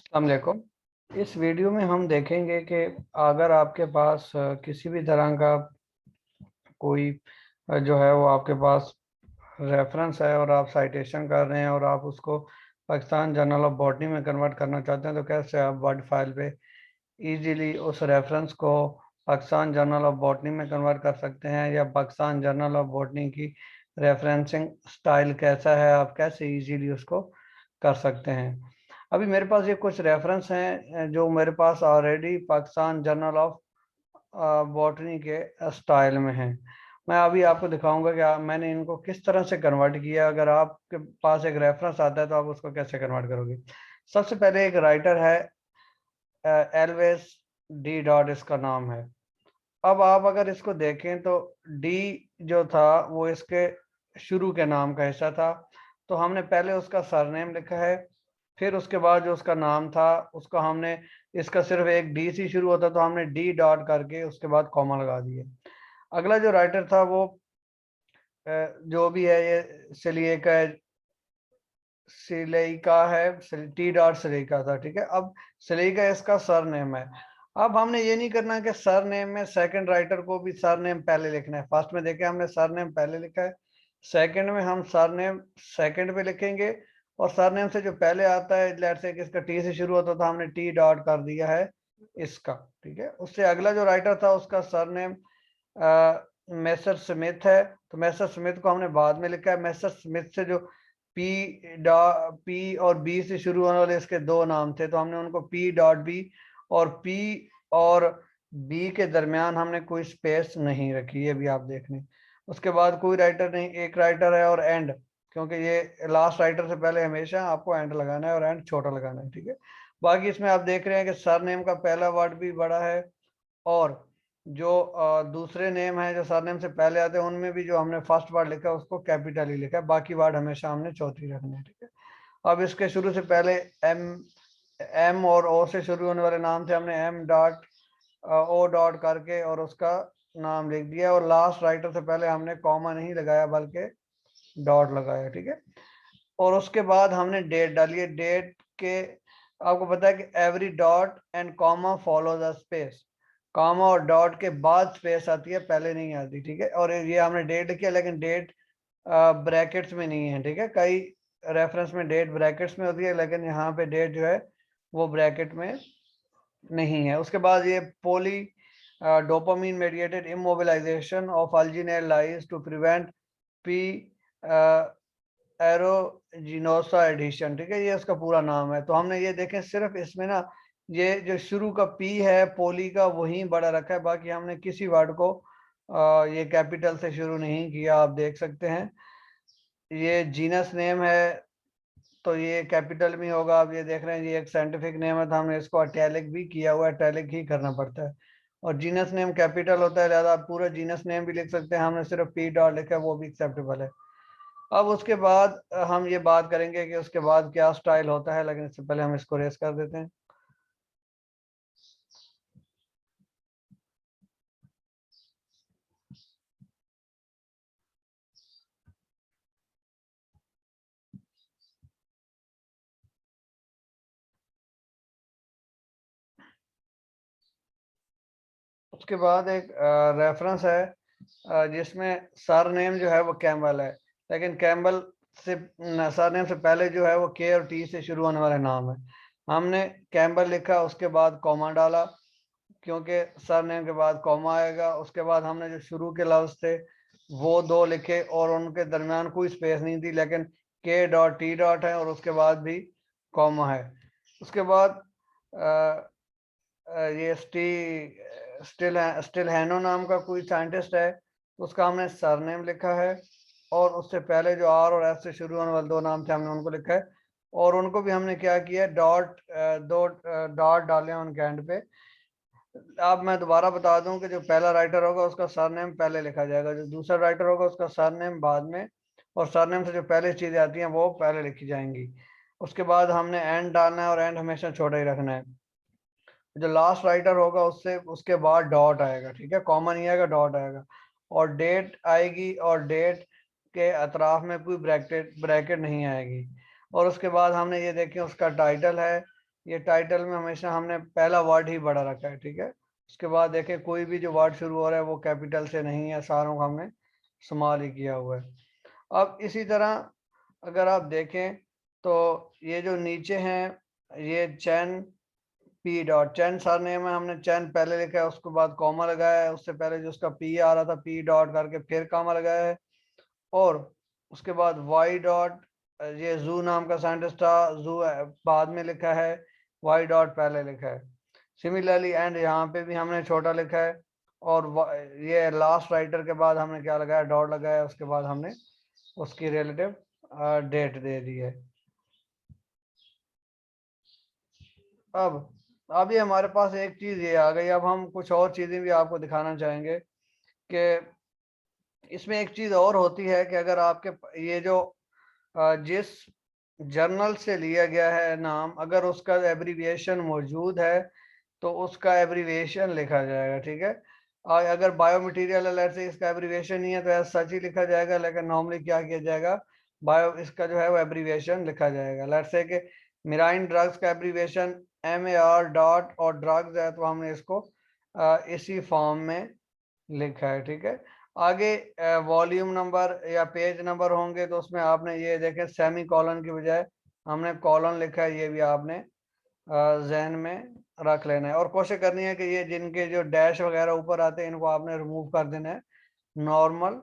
अस्सलाम वालेकुम। इस वीडियो में हम देखेंगे कि अगर आपके पास किसी भी तरह का कोई जो है वो आपके पास रेफरेंस है और आप साइटेशन कर रहे हैं और आप उसको पाकिस्तान जर्नल ऑफ बॉटनी में कन्वर्ट करना चाहते हैं, तो कैसे आप वर्ड फाइल पे इजीली उस रेफरेंस को पाकिस्तान जर्नल ऑफ बॉटनी में कन्वर्ट कर सकते हैं, या पाकिस्तान जर्नल ऑफ बॉटनी की रेफरेंसिंग स्टाइल कैसा है, आप कैसे इजीली उसको कर सकते हैं। अभी मेरे पास ये कुछ रेफरेंस हैं जो मेरे पास already Pakistan journal of botany के स्टाइल में हैं। मैं अभी आपको दिखाऊंगा कि मैंने इनको किस तरह से कन्वर्ट किया। अगर आपके पास एक रेफरेंस आता है तो आप उसको कैसे कन्वर्ट करोगे। सबसे पहले एक राइटर है, एलवेस डी डॉट इसका नाम है। अब आप अगर इसको देखें तो डी जो था वो इसके शुरू के नाम का हिस्सा था, तो हमने पहले उसका सरनेम लिखा है, फिर उसके बाद जो उसका नाम था उसको हमने, इसका सिर्फ एक डी से शुरू होता तो हमने डी डॉट करके उसके बाद कॉमा लगा दिए। अगला जो राइटर था वो जो भी है ये सिलिका सिलेका है, टी डॉट सिलेका था, ठीक है। अब सिलेका इसका सर नेम है। अब हमने ये नहीं करना कि सर नेम में सेकंड राइटर को भी सर नेम पहले लिखना है। फर्स्ट में देखें हमने सर नेम पहले लिखा है, सेकंड में हम सर नेम सेकंड पे लिखेंगे, और सर नेम से जो पहले आता है, लेट्स से कि इसका टी से शुरू होता था, हमने टी डॉट कर दिया है इसका, ठीक है। उससे अगला जो राइटर था उसका सर नेम मैसर स्मिथ है, तो मैसर स्मिथ को हमने बाद में लिखा है। मैसर स्मिथ से जो पी और बी से शुरू होने वाले इसके दो नाम थे, तो हमने उनको पी डॉट बी, और पी और बी के दरमियान हमने कोई स्पेस नहीं रखी, ये भी आप देख लें। उसके बाद कोई राइटर नहीं, एक राइटर है और एंड, क्योंकि ये लास्ट राइटर से पहले हमेशा आपको एंड लगाना है और एंड छोटा लगाना है, ठीक है। बाकी इसमें आप देख रहे हैं कि सर नेम का पहला वर्ड भी बड़ा है, और जो दूसरे नेम है जो सरनेम से पहले आते हैं उनमें भी जो हमने फर्स्ट वर्ड लिखा है उसको कैपिटल ही लिखा है, बाकी वर्ड हमेशा हमने चौथी रखने हैं, ठीक है। अब इसके शुरू से पहले एम एम और ओ से शुरू होने वाले नाम थे, हमने एम डॉट ओ डॉट करके और उसका नाम लिख दिया, और लास्ट राइटर से पहले हमने कॉमा नहीं लगाया बल्कि डॉट लगाया, ठीक है। और उसके बाद हमने डेट डाली है। डेट के आपको पता है कि every dot and comma follow the space, comma और डॉट के बाद स्पेस आती है, पहले नहीं आती, ठीक है। और ये हमने डेट लिखी है, लेकिन डेट ब्रैकेट्स में नहीं है, ठीक है। कई रेफरेंस में डेट ब्रैकेट्स में होती है, लेकिन यहाँ पे डेट जो है वो ब्रैकेट में नहीं है। उसके बाद ये poly dopamine mediated immobilization of alginate lyase to prevent P aeruginosa adhesion, ठीक है, ये उसका पूरा नाम है। तो हमने ये देखें सिर्फ इसमें ना ये जो शुरू का पी है पोली का वही बड़ा रखा है, बाकी हमने किसी वर्ड को ये कैपिटल से शुरू नहीं किया, आप देख सकते हैं। ये जीनस नेम है तो ये कैपिटल में होगा, आप ये देख रहे हैं ये एक साइंटिफिक नेम है तो हमने इसको अटैलिक भी किया हुआ है, अटैलिक ही करना पड़ता है। और जीनस नेम कैपिटल होता है, लिहाजा आप पूरा जीनस नेम भी लिख सकते हैं, हमने सिर्फ पी डॉट लिखा है, वो भी एक्सेप्टेबल है। अब उसके बाद हम ये बात करेंगे कि उसके बाद क्या स्टाइल होता है, लेकिन इससे पहले हम इसको रेस कर देते हैं। उसके बाद एक रेफरेंस है जिसमें सर नेम जो है वो कैम्बल है, लेकिन कैम्बल से सर नेम से पहले जो है वो के और टी से शुरू होने वाले नाम है। हमने कैम्बल लिखा, उसके बाद कॉमा डाला, क्योंकि सर नेम के बाद कॉमा आएगा। उसके बाद हमने जो शुरू के लफ्ज थे वो दो लिखे और उनके दरमियान कोई स्पेस नहीं थी, लेकिन के डॉट टी डॉट है और उसके बाद भी कॉमा है। उसके बाद ये स्टिल हैनो नाम का कोई साइंटिस्ट है, उसका हमने सरनेम लिखा है, और उससे पहले जो आर और एफ से शुरू होने वाले दो नाम थे हमने उनको लिखा है, और उनको भी हमने क्या किया, डॉट दो डॉट डाले उनके एंड पे। अब मैं दोबारा बता दूं कि जो पहला राइटर होगा उसका सरनेम पहले लिखा जाएगा, जो दूसरा राइटर होगा उसका सरनेम बाद में, और सरनेम से जो पहले चीजें आती हैं वो पहले लिखी जाएंगी। उसके बाद हमने एंड डालना है, और एंड हमेशा छोटा ही रखना है। जो लास्ट राइटर होगा उससे उसके बाद डॉट आएगा, ठीक है, कॉमन नहीं आएगा, डॉट आएगा, और डेट आएगी, और डेट के अतराफ में कोई ब्रैकेट ब्रैकेट नहीं आएगी। और उसके बाद हमने ये देखें उसका टाइटल है, ये टाइटल में हमेशा हमने पहला वर्ड ही बड़ा रखा है, ठीक है। उसके बाद देखें कोई भी जो वर्ड शुरू हो रहा है वो कैपिटल से नहीं है, सारों को हमने स्मॉल ही किया हुआ है। अब इसी तरह अगर आप देखें तो ये जो नीचे हैं ये चैन पी डॉट, चैन सरनेम है, हमने चैन पहले लिखा है, उसके बाद कॉमा लगाया है, उससे पहले जो उसका पी आ रहा था पी डॉट करके फिर कॉमा लगाया है, और उसके बाद वाई डॉट, ये जू नाम का साइंटिस्ट था, जू बाद में लिखा है, वाई डॉट पहले लिखा है। सिमिलरली एंड यहाँ पे भी हमने छोटा लिखा है, और ये लास्ट राइटर के बाद हमने क्या लगाया, डॉट लगाया, उसके बाद हमने उसकी रिलेटिव डेट दे दी है। अब ये हमारे पास एक चीज ये आ गई। अब हम कुछ और चीजें भी आपको दिखाना चाहेंगे कि इसमें एक चीज और होती है कि अगर आपके ये जो जिस जर्नल से लिया गया है नाम, अगर उसका एब्रीविएशन मौजूद है तो उसका एब्रीविएशन लिखा जाएगा, ठीक है। और अगर बायोमटेरियल अलर्ट से इसका एब्रीविएशन नहीं है तो ऐसा सच ही लिखा जाएगा, लेकिन नॉर्मली क्या किया जाएगा, बायो इसका जो है वो एब्रीविएशन लिखा जाएगा। लेट्स से कि मिराइन ड्रग्स का एब्रीविएशन MAR डॉट और ड्रग्स है तो हमने इसको इसी फॉर्म में लिखा है, ठीक है। आगे वॉल्यूम नंबर या पेज नंबर होंगे तो उसमें आपने ये देखें सेमी कॉलन की बजाय हमने कॉलन लिखा है, ये भी आपने जहन में रख लेना है। और कोशिश करनी है कि ये जिनके जो डैश वगैरह ऊपर आते हैं इनको आपने रिमूव कर देना है नॉर्मल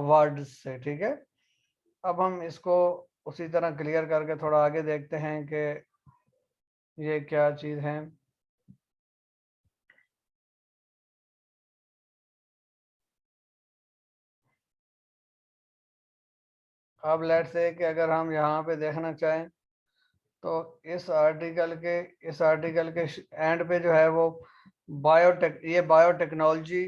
वर्ड से, ठीक है। अब हम इसको उसी तरह क्लियर करके थोड़ा आगे देखते हैं कि ये क्या चीज़ है। अब लेट्स से कि अगर हम यहाँ पे देखना चाहें तो इस आर्टिकल के एंड पे जो है वो ये बायोटेक्नोलॉजी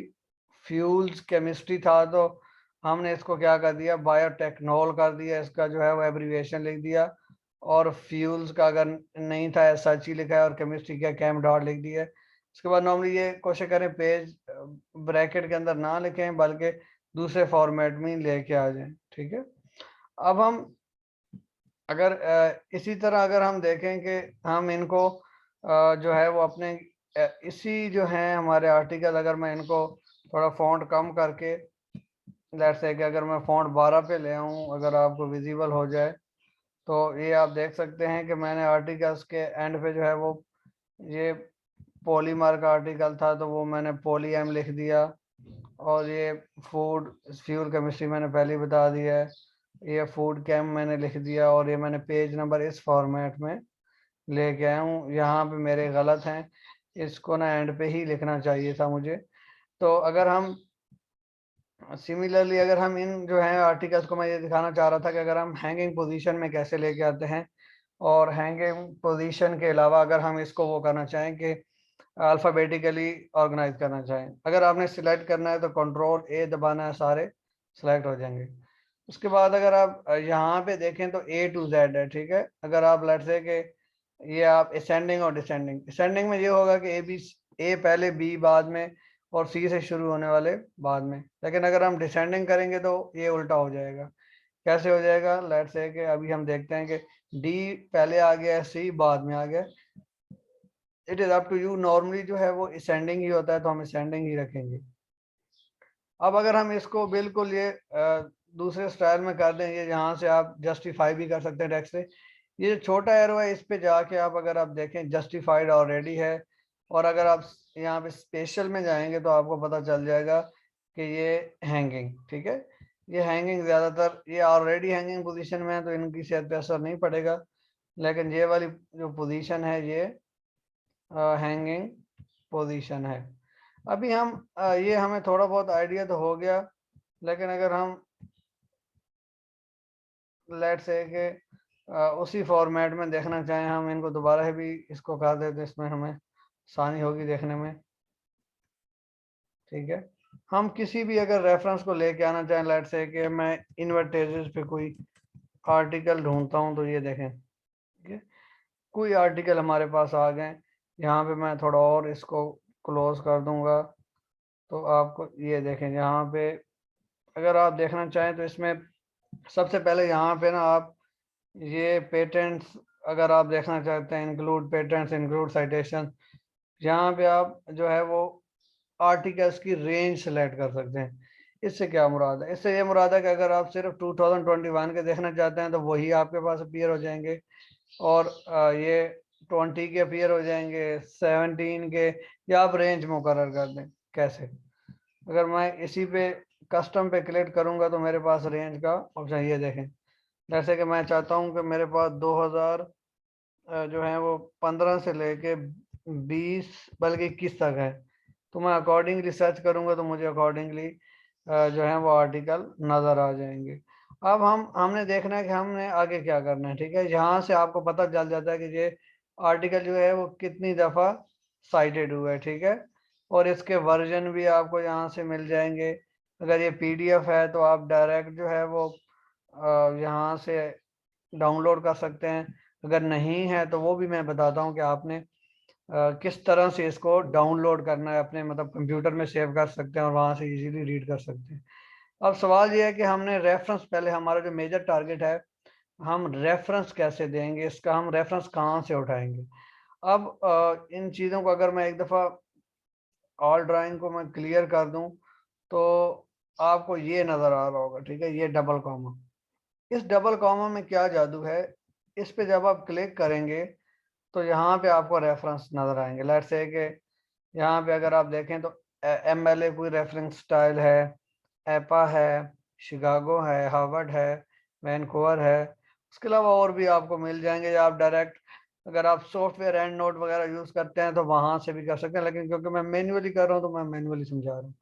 फ्यूल्स केमिस्ट्री था, तो हमने इसको क्या कर दिया, बायोटेक्नोल कर दिया, इसका जो है वो एब्रीविएशन लिख दिया। और फ्यूल्स का अगर नहीं था सच ही लिखा है, और केमिस्ट्री का कैम डॉट लिख दिया है। उसके बाद नॉर्मली ये कोशिश करें पेज ब्रैकेट के अंदर ना लिखें बल्कि दूसरे फॉर्मेट में लेके आ जाएं, ठीक है। अब हम अगर इसी तरह अगर हम देखें कि हम इनको जो है वो अपने इसी जो है हमारे आर्टिकल, अगर मैं इनको थोड़ा फॉन्ट कम करके लेट्स से कि अगर मैं फॉन्ट 12 पे ले आऊँ, अगर आपको विजिबल हो जाए तो ये आप देख सकते हैं कि मैंने आर्टिकल्स के एंड पे जो है वो ये पॉलीमर का आर्टिकल था तो वो मैंने पॉली एम लिख दिया, और ये फूड फ्यूल केमिस्ट्री मैंने पहले ही बता दिया है, ये फूड कैम मैंने लिख दिया, और ये मैंने पेज नंबर इस फॉर्मेट में लेके आया हूँ। यहाँ पे मेरे गलत हैं, इसको ना एंड पे ही लिखना चाहिए था मुझे। तो अगर हम सिमिलरली अगर हम इन जो है आर्टिकल्स को, मैं ये दिखाना चाह रहा था कि अगर हम हैंगिंग पोजीशन में कैसे लेके आते हैं, और हैंगिंग पोजीशन के अलावा अगर हम इसको वो करना चाहें कि अल्फ़ाबेटिकली ऑर्गेनाइज करना चाहें, अगर आपने सिलेक्ट करना है तो कंट्रोल A दबाना है, सारे सिलेक्ट हो जाएंगे। उसके बाद अगर आप यहाँ पे देखें तो A to Z है, ठीक है। अगर आप लेट्स से कि ये आप असेंडिंग और डिसेंडिंग, असेंडिंग में ये होगा कि A पहले B बाद में और C से शुरू होने वाले बाद में, लेकिन अगर हम डिसेंडिंग करेंगे तो ये उल्टा हो जाएगा। कैसे हो जाएगा, लेट्स से कि अभी हम देखते हैं कि D पहले आ गया, C बाद में आ गया। It is up to you, normally जो है वो असेंडिंग ही होता है तो हम असेंडिंग ही रखेंगे। अब अगर हम इसको बिल्कुल ये दूसरे स्टाइल में कर दें, ये यहाँ से आप जस्टिफाई भी कर सकते हैं टेक्स्ट से, ये जो छोटा एरो है इस पे जाके आप अगर आप देखें जस्टिफाइड ऑलरेडी है, और अगर आप यहाँ पे स्पेशल में जाएंगे तो आपको पता चल जाएगा कि ये हैंगिंग, ठीक है। ये हैंगिंग ज़्यादातर ये ऑलरेडी हैंगिंग पोजीशन में है तो इनकी सेहत पे असर नहीं पड़ेगा, लेकिन ये वाली जो पोजीशन है ये हैंगिंग पोजीशन है। अभी हम ये हमें थोड़ा बहुत आइडिया तो हो गया, लेकिन अगर हम लेट से कि उसी फॉर्मेट में देखना चाहें, हम इनको दोबारा भी इसको कर देते, इसमें हमें आसानी होगी देखने में, ठीक है। हम किसी भी अगर रेफरेंस को लेके आना चाहें, लेट से कि मैं इन्वर्टेजेस पे कोई आर्टिकल ढूंढता हूं तो ये देखें, ठीक है, कोई आर्टिकल हमारे पास आ गए। यहाँ पे मैं थोड़ा और इसको क्लोज कर दूंगा तो आपको ये देखें, यहाँ पे अगर आप देखना चाहें तो इसमें सबसे पहले यहाँ पे ना आप ये पेटेंट्स अगर आप देखना चाहते हैं इंक्लूड पेटेंट्स, इंक्लूड साइटेशन, यहाँ पे आप जो है वो आर्टिकल्स की रेंज सेलेक्ट कर सकते हैं। इससे क्या मुराद है? इससे ये मुराद है कि अगर आप सिर्फ 2021 के देखना चाहते हैं तो वही आपके पास अपीयर हो जाएंगे, और ये 20 के अपीयर हो जाएंगे, 17 के, या आप रेंज मुकर्रर कर दें। कैसे? अगर मैं इसी पे कस्टम पे क्लिक करूंगा तो मेरे पास रेंज का ऑप्शन, ये देखें, जैसे कि मैं चाहता हूं कि मेरे पास 2000 जो है वो 15 से लेके 20 बल्कि 21 तक है, तो मैं अकॉर्डिंगली सर्च करूंगा तो मुझे अकॉर्डिंगली जो है वो आर्टिकल नज़र आ जाएंगे। अब हमने देखना है कि हमने आगे क्या करना है, ठीक है। यहाँ से आपको पता चल जाता है कि ये आर्टिकल जो है वो कितनी दफ़ा साइटेड हुआ है, ठीक है। और इसके वर्जन भी आपको यहाँ से मिल जाएंगे। अगर ये पीडीएफ है तो आप डायरेक्ट जो है वो यहाँ से डाउनलोड कर सकते हैं। अगर नहीं है तो वो भी मैं बताता हूँ कि आपने किस तरह से इसको डाउनलोड करना है, अपने मतलब कंप्यूटर में सेव कर सकते हैं और वहाँ से इजीली रीड कर सकते हैं। अब सवाल ये है कि हमने रेफरेंस, पहले हमारा जो मेजर टारगेट है, हम रेफरेंस कैसे देंगे, इसका हम रेफरेंस कहाँ से उठाएंगे। अब इन चीज़ों को अगर मैं एक दफ़ा ऑल ड्राइंग को मैं क्लियर कर दूं तो आपको ये नज़र आ रहा होगा, ठीक है, ये डबल कॉमा। इस डबल कॉमा में क्या जादू है, इस पे जब आप क्लिक करेंगे तो यहाँ पे आपको रेफरेंस नज़र आएंगे। लेट्स से कि यहाँ पे अगर आप देखें तो एमएलए कोई रेफरेंस स्टाइल है, एपा है, शिकागो है, हार्वर्ड है, वैनकूवर है, उसके अलावा और भी आपको मिल जाएंगे। या आप डायरेक्ट अगर आप सॉफ्टवेयर एंड नोट वगैरह यूज़ करते हैं तो वहाँ से भी कर सकते हैं, लेकिन क्योंकि मैं मैन्युअली कर रहा हूँ तो मैं मैन्युअली समझा रहा हूँ,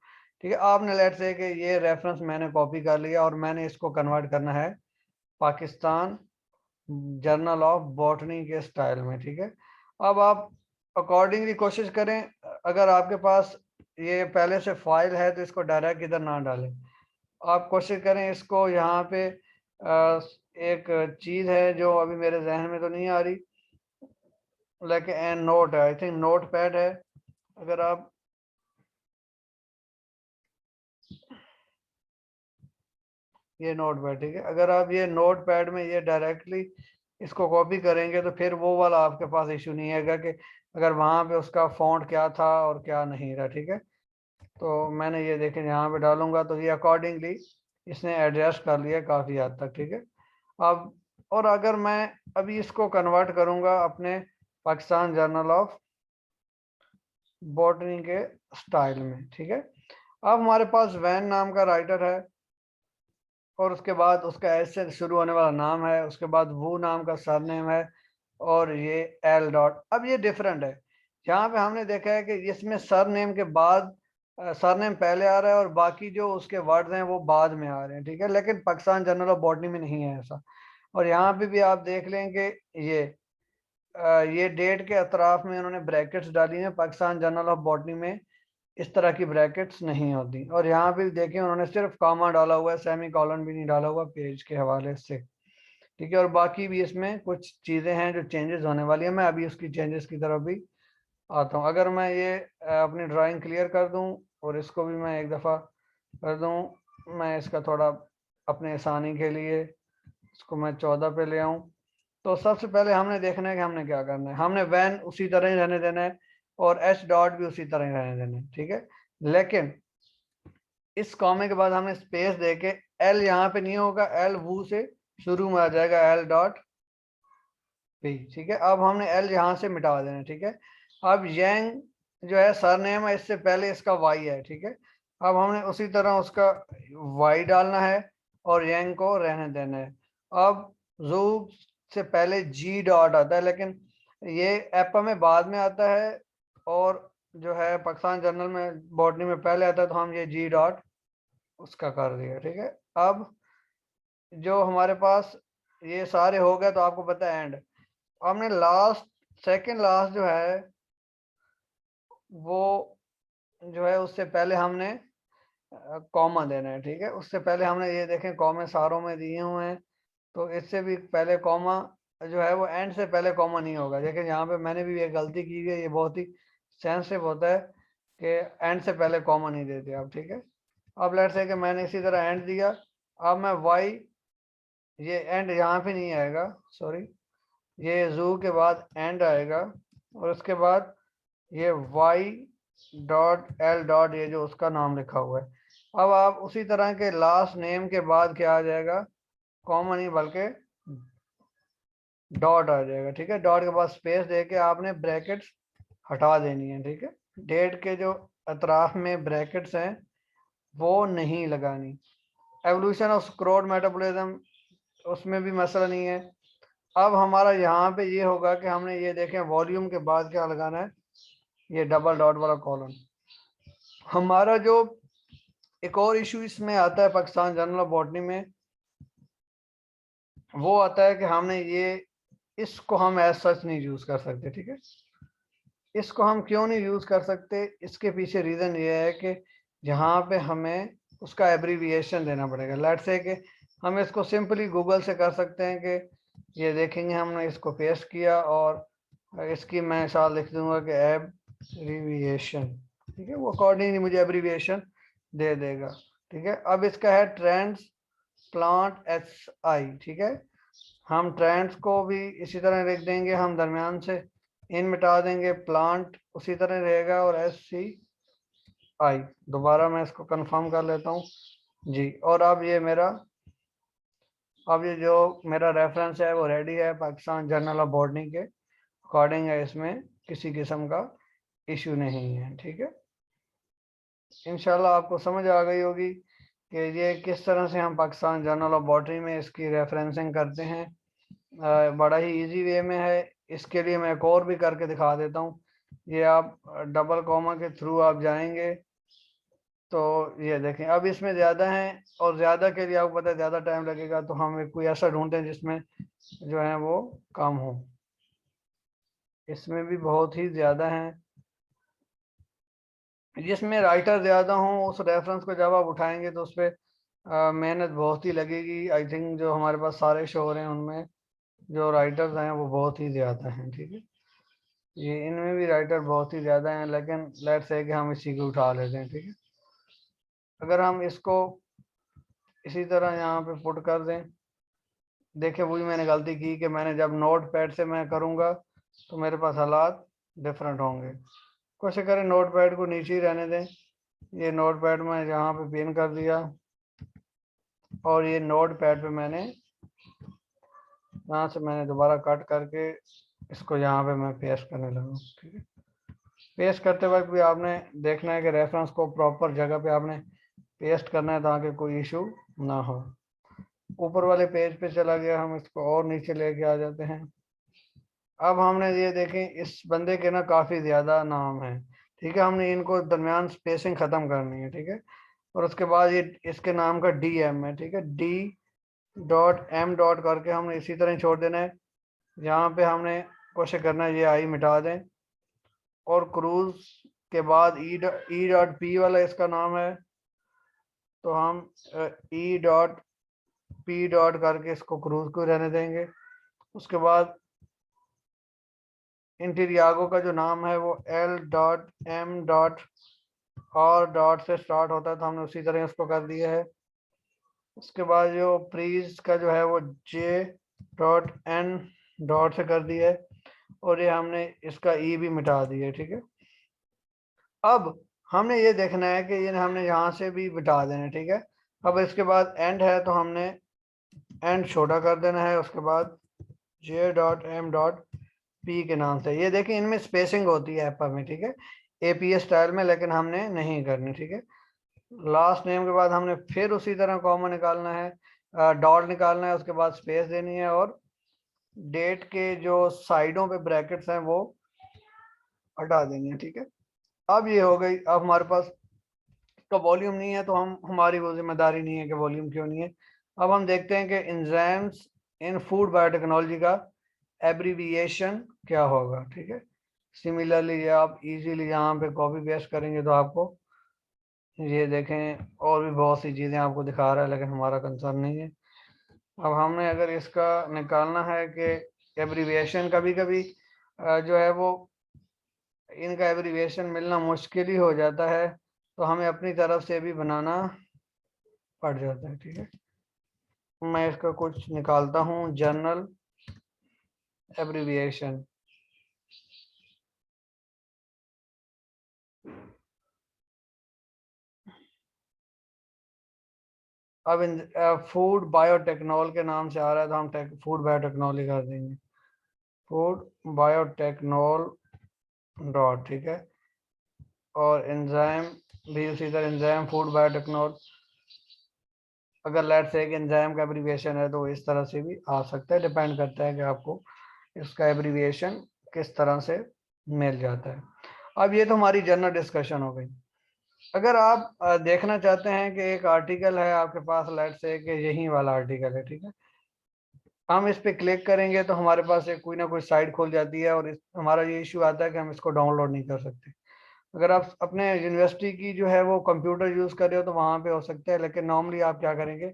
ठीक है। आपने लेट्स से कि ये रेफरेंस मैंने कॉपी कर लिया और मैंने इसको कन्वर्ट करना है पाकिस्तान जर्नल ऑफ बॉटनी के स्टाइल में, ठीक है। अब आप अकॉर्डिंगली कोशिश करें, अगर आपके पास ये पहले से फाइल है तो इसको डायरेक्ट इधर ना डालें। आप कोशिश करें इसको यहाँ पे एक चीज़ है जो अभी मेरे जहन में तो नहीं आ रही, लेकिन एन नोट है, आई थिंक नोट पैड है। अगर आप ये नोट पैड, ठीक है, अगर आप ये नोट पैड में ये डायरेक्टली इसको कॉपी करेंगे तो फिर वो वाला आपके पास इशू नहीं आएगा कि अगर वहाँ पे उसका फॉन्ट क्या था और क्या नहीं रहा, ठीक है। तो मैंने ये देखें यहाँ पे डालूंगा तो ये अकॉर्डिंगली इसने एडजस्ट कर लिया काफ़ी हद तक, ठीक है। अब और अगर मैं अभी इसको कन्वर्ट करूँगा अपने पाकिस्तान जर्नल ऑफ बॉटनी के स्टाइल में, ठीक है। अब हमारे पास वैन नाम का राइटर है और उसके बाद उसका एस से शुरू होने वाला नाम है, उसके बाद वो नाम का सरनेम है, और ये एल डॉट। अब ये डिफरेंट है, यहाँ पे हमने देखा है कि इसमें सरनेम के बाद सरनेम पहले आ रहा है और बाकी जो उसके वर्ड्स हैं वो बाद में आ रहे हैं, ठीक है। लेकिन पाकिस्तान जर्नल ऑफ बॉटनी में नहीं है ऐसा। और यहाँ पे भी आप देख लें कि ये डेट के अतराफ में उन्होंने ब्रैकेट्स डाली हैं, पाकिस्तान जर्नल ऑफ बॉटनी में इस तरह की ब्रैकेट्स नहीं होती। और यहाँ पे देखें उन्होंने सिर्फ कॉमा डाला हुआ है, सेमी कॉलन भी नहीं डाला हुआ पेज के हवाले से, ठीक है। और बाकी भी इसमें कुछ चीज़ें हैं जो चेंजेस होने वाली है, मैं अभी उसकी चेंजेस की तरफ भी आता हूँ। अगर मैं ये अपनी ड्राइंग क्लियर कर दूँ और इसको भी मैं एक दफ़ा कर दूँ, मैं इसका थोड़ा अपने आसानी के लिए इसको मैं 14 पे ले आऊँ। तो सबसे पहले हमने देखना है कि हमने क्या करना है। हमने वैन उसी तरह ही रहने देना है और एच डॉट भी उसी तरह ही रहने देना है, ठीक है। लेकिन इस कॉमे के बाद हमने स्पेस देके एल यहाँ पे नहीं होगा, एल वो से शुरू में आ जाएगा, एल डॉट पी, ठीक है। अब हमने एल यहाँ से मिटा देना है, ठीक है। अब यंग जो है सरनेम है, इससे पहले इसका वाई है, ठीक है। अब हमने उसी तरह उसका वाई डालना है और यंग को रहने देना है। अब जू से पहले जी डॉट आता है, लेकिन ये एप्पा में बाद में आता है और जो है पाकिस्तान जर्नल में बॉटनी में पहले आता है, तो हम ये जी डॉट उसका कर दिया, ठीक है। अब जो हमारे पास ये सारे हो गए तो आपको पता है एंड। हमने लास्ट सेकंड लास्ट जो है वो जो है उससे पहले हमने कॉमा देना है, ठीक है। उससे पहले हमने ये देखें कॉमे सारों में दिए हुए हैं, तो इससे भी पहले कॉमा जो है वो एंड से पहले कॉमा नहीं होगा। देखिए यहाँ पे मैंने भी एक गलती की है, ये बहुत ही सेंसिटिव होता है कि एंड से पहले कॉमा नहीं देते आप, ठीक है। अब लेट्स से कि मैंने इसी तरह एंड दिया, अब मैं वाई, ये एंड यहाँ पे नहीं आएगा, सॉरी, ये जू के बाद एंड आएगा और उसके बाद ये y डॉट एल डॉट, ये जो उसका नाम लिखा हुआ है। अब आप उसी तरह के लास्ट नेम के बाद क्या आ जाएगा, कॉमा नहीं बल्कि डॉट आ जाएगा। ठीक है, डॉट के बाद स्पेस दे के आपने ब्रैकेट्स हटा देनी है। ठीक है, डेट के जो अतराफ में ब्रैकेट्स हैं वो नहीं लगानी। एवोल्यूशन ऑफ क्रोड मेटाबॉलिज्म, उसमें भी मसला नहीं है। अब हमारा यहाँ पे ये होगा कि हमने ये देखें वॉल्यूम के बाद क्या लगाना है, ये डबल डॉट वाला कॉलम। हमारा जो एक और इशू इसमें आता है पाकिस्तान जर्नल ऑफ बॉटनी में, वो आता है कि हमने ये इसको हम एज सच नहीं यूज कर सकते। ठीक है, इसको हम क्यों नहीं यूज कर सकते, इसके पीछे रीजन ये है कि जहाँ पे हमें उसका एब्रीविएशन देना पड़ेगा। लेट्स से कि हम इसको सिंपली गूगल से कर सकते हैं कि ये देखेंगे हमने इसको पेस्ट किया और इसकी मैं साथ लिख दूंगा कि एब्रीविएशन। ठीक है, वो अकॉर्डिंगली मुझे एब्रीविएशन दे देगा। ठीक है, अब इसका है ट्रेंड्स प्लांट एस आई। ठीक है, हम ट्रेंड्स को भी इसी तरह लिख देंगे, हम दरमियान से इन मिटा देंगे, प्लांट उसी तरह रहेगा और एस सी आई। दोबारा मैं इसको कंफर्म कर लेता हूँ जी। और अब ये मेरा, अब ये जो मेरा रेफरेंस है वो रेडी है पाकिस्तान जर्नल ऑफ बॉटनी के अकॉर्डिंग है, इसमें किसी किस्म का इशू नहीं है। ठीक है, इंशाल्लाह आपको समझ आ गई होगी कि ये किस तरह से हम पाकिस्तान जर्नल ऑफ बॉटनी में इसकी रेफरेंसिंग करते हैं। बड़ा ही इजी वे में है। इसके लिए मैं एक और भी करके दिखा देता हूँ। ये आप डबल कॉमा के थ्रू आप जाएंगे तो ये देखें, अब इसमें ज़्यादा हैं और ज़्यादा के लिए आपको पता है ज़्यादा टाइम लगेगा, तो हम कोई ऐसा ढूंढते हैं जिसमें जो है वो कम हो। इसमें भी बहुत ही ज़्यादा हैं, जिसमें राइटर ज़्यादा हों उस रेफरेंस को जब आप उठाएंगे तो उस पर मेहनत बहुत ही लगेगी। आई थिंक जो हमारे पास सारे शो हो रहे हैं उनमें जो राइटर्स हैं वो बहुत ही ज़्यादा हैं। ठीक है, ये इनमें भी राइटर बहुत ही ज़्यादा हैं, लेकिन लेट्स से कि हम इसी को उठा लेते हैं। ठीक है, अगर हम इसको इसी तरह यहाँ पे पुट कर दें, देखिए वही मैंने गलती की कि मैंने जब नोट पैड से मैं करूँगा तो मेरे पास हालात डिफरेंट होंगे। कोशिश करें नोट पैड को नीचे ही रहने दें। ये नोट पैड में यहाँ पे पिन कर दिया और ये नोट पैड पे मैंने यहाँ से मैंने दोबारा कट करके इसको यहाँ पे मैं पेस्ट करने लगा। ठीक है, पेस्ट करते वक्त भी आपने देखना है कि रेफरेंस को प्रॉपर जगह पे आपने पेस्ट करना है ताकि कोई इशू ना हो। ऊपर वाले पेज पे चला गया, हम इसको और नीचे लेके आ जाते हैं। अब हमने ये देखें इस बंदे के ना काफ़ी ज़्यादा नाम है। ठीक है, हमने इनको दरमियान स्पेसिंग ख़त्म करनी है। ठीक है, और उसके बाद ये इसके नाम का डी एम है। ठीक है, डी डॉट एम डॉट करके हमने इसी तरह छोड़ देना है। यहाँ पे हमने कोशिश करना है ये आई मिटा दें और क्रूज के बाद ई डॉट पी वाला इसका नाम है, तो हम ई डॉट पी डॉट करके इसको क्रूज को रहने देंगे। उसके बाद इंटीरियागो का जो नाम है वो एल डॉट एम डॉट और डॉट से स्टार्ट होता है, तो हमने उसी तरह उसको कर दिया है। उसके बाद जो प्रीज का जो है वो जे डॉट एन डॉट से कर दिया है और ये हमने इसका ई भी मिटा दिया है। ठीक है, अब हमने ये देखना है कि ये हमने यहाँ से भी मिटा देना है। ठीक है, अब इसके बाद एंड है तो हमने एंड छोटा कर देना है। उसके बाद J dot M dot P के नाम से, ये देखें इनमें स्पेसिंग होती है एप्पा में। ठीक है, एपीएस स्टाइल में, लेकिन हमने नहीं करनी। ठीक है, लास्ट नेम के बाद हमने फिर उसी तरह कॉमा निकालना है, डॉट निकालना है, उसके बाद स्पेस देनी है और डेट के जो साइडों पे ब्रैकेट्स हैं वो हटा देनी है। ठीक है, अब ये हो गई। अब हमारे पास तो वॉल्यूम नहीं है तो हम, हमारी वो जिम्मेदारी नहीं है कि वॉल्यूम क्यों नहीं है। अब हम देखते हैं कि एंजाइम्स इन फूड बायोटेक्नोलॉजी का एब्रीविएशन क्या होगा। ठीक है, सिमिलरली ये आप इजीली यहाँ पे कॉपी पेस्ट करेंगे तो आपको ये देखें और भी बहुत सी चीज़ें आपको दिखा रहा है, लेकिन हमारा कंसर्न नहीं है। अब हमने अगर इसका निकालना है कि एब्रीविएशन, कभी कभी जो है वो इनका एब्रीविएशन मिलना मुश्किल ही हो जाता है, तो हमें अपनी तरफ से भी बनाना पड़ जाता है। ठीक है, मैं इसका कुछ निकालता हूँ, जर्नल एब्रीविएशन। अब इन फूड बायोटेक्नोल के नाम से आ रहा है तो हम फूड बायोटेक्नोलॉजी कर देंगे, फूड बायोटेक्नोल डॉट, ठीक है। और एंजाइम भी उसी तरह, एंजाइम फूड बायोटेक्नोल। अगर लेट्स से एक एंजाइम का एब्रीविएशन है तो इस तरह से भी आ सकता है, डिपेंड करता है कि आपको इसका एब्रीविएशन किस तरह से मिल जाता है। अब ये तो हमारी जनरल डिस्कशन हो गई। अगर आप देखना चाहते हैं कि एक आर्टिकल है आपके पास, लेट्स से कि यही वाला आर्टिकल है, ठीक है, हम इस पे क्लिक करेंगे तो हमारे पास एक कोई ना कोई साइट खुल जाती है और हमारा ये इश्यू आता है कि हम इसको डाउनलोड नहीं कर सकते। अगर आप अपने यूनिवर्सिटी की जो है वो कंप्यूटर यूज कर रहे हो तो वहां पे हो सकता है, लेकिन नॉर्मली आप क्या करेंगे,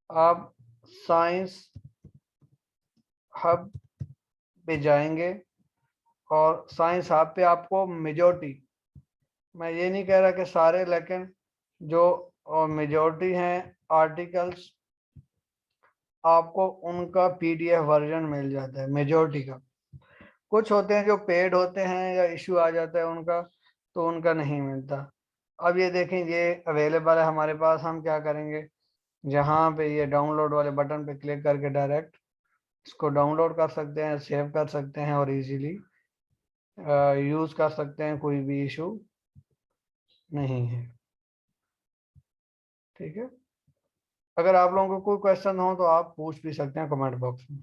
आप साइंस हब पे जाएंगे और साइंस हब पे आपको मेजोरिटी, मैं ये नहीं कह रहा कि सारे, लेकिन जो मेजोरिटी हैं आर्टिकल्स आपको उनका पीडीएफ वर्जन मिल जाता है, मेजोरिटी का। कुछ होते हैं जो पेड होते हैं या इशू आ जाता है उनका, तो उनका नहीं मिलता। अब ये देखें, ये अवेलेबल है हमारे पास, हम क्या करेंगे, जहाँ पे ये डाउनलोड वाले बटन पे क्लिक करके डायरेक्ट इसको डाउनलोड कर सकते हैं, सेव कर सकते हैं और इजीली यूज कर सकते हैं, कोई भी इशू नहीं है, ठीक है। अगर आप लोगों को कोई क्वेश्चन हो तो आप पूछ भी सकते हैं कमेंट बॉक्स में।